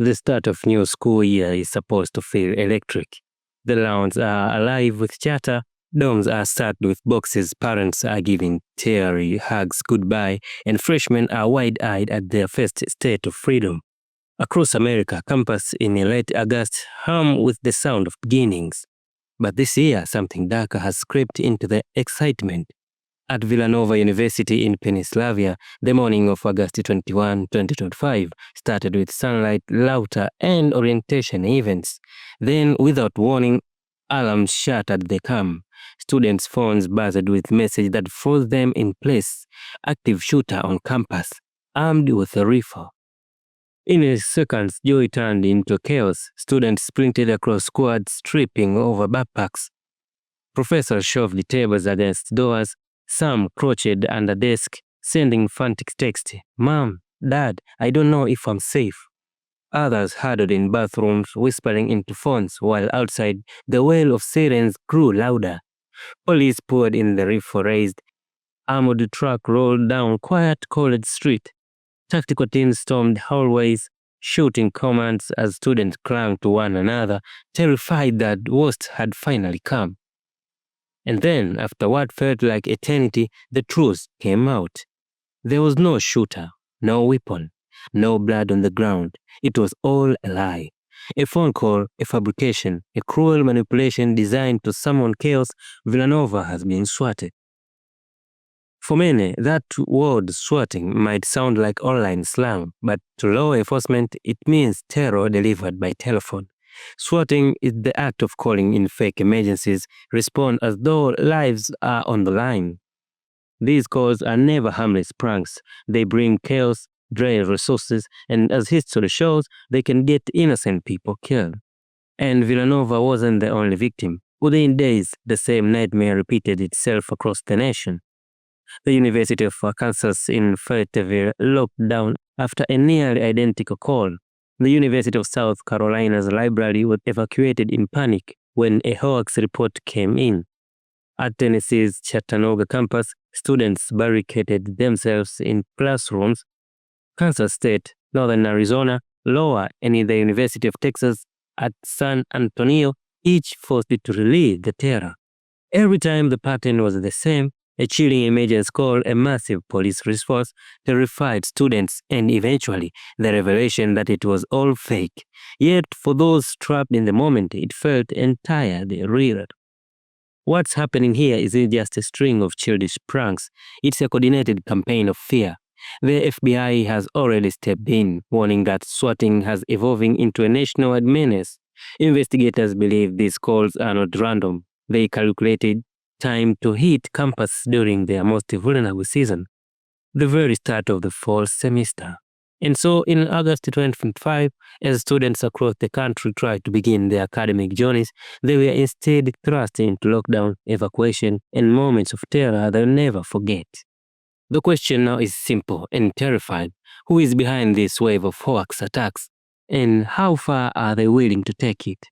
The start of new school year is supposed to feel electric. The lawns are alive with chatter, dorms are stacked with boxes, parents are giving teary hugs goodbye, and freshmen are wide-eyed at their first state of freedom. Across America, campus in late August hum with the sound of beginnings. But this year, something darker has crept into the excitement. At Villanova University in Pennsylvania, the morning of August 21, 2025 started with sunlight, laughter, and orientation events. Then, without warning, alarms shattered the calm. Students' phones buzzed with messages that froze them in place. Active shooter on campus, armed with a rifle. In seconds, joy turned into chaos. Students sprinted across squads, tripping over backpacks. Professors shoved the tables against doors. Some crouched under desk, sending frantic texts. "Mom, Dad, I don't know if I'm safe." Others huddled in bathrooms, whispering into phones, while outside, the wail of sirens grew louder. Police poured in, the rifle raised. Armored truck rolled down quiet college street. Tactical teams stormed hallways, shooting commands as students clung to one another, terrified that worst had finally come. And then, after what felt like eternity, the truth came out. There was no shooter, no weapon, no blood on the ground. It was all a lie. A phone call, a fabrication, a cruel manipulation designed to summon chaos. Villanova has been swatted. For many, that word swatting might sound like online slang, but to law enforcement, it means terror delivered by telephone. Swatting is the act of calling in fake emergencies, respond as though lives are on the line. These calls are never harmless pranks. They bring chaos, drain resources, and as history shows, they can get innocent people killed. And Villanova wasn't the only victim. Within days, the same nightmare repeated itself across the nation. The University of Kansas in Fayetteville locked down after a nearly identical call. The University of South Carolina's library was evacuated in panic when a hoax report came in. At Tennessee's Chattanooga campus, students barricaded themselves in classrooms. Kansas State, Northern Arizona, Iowa, and the University of Texas at San Antonio each forced to relieve the terror. Every time the pattern was the same, a chilling emergency call, a massive police response, terrified students, and eventually the revelation that it was all fake. Yet for those trapped in the moment, it felt entirely real. What's happening here isn't just a string of childish pranks, it's a coordinated campaign of fear. The FBI has already stepped in, warning that swatting has evolving into a national menace. Investigators believe these calls are not random. They calculated time to hit campus during their most vulnerable season, the very start of the fall semester. And so in August 2025, as students across the country tried to begin their academic journeys, they were instead thrust into lockdown, evacuation, and moments of terror they'll never forget. The question now is simple and terrifying. Who is behind this wave of hoax attacks? And how far are they willing to take it?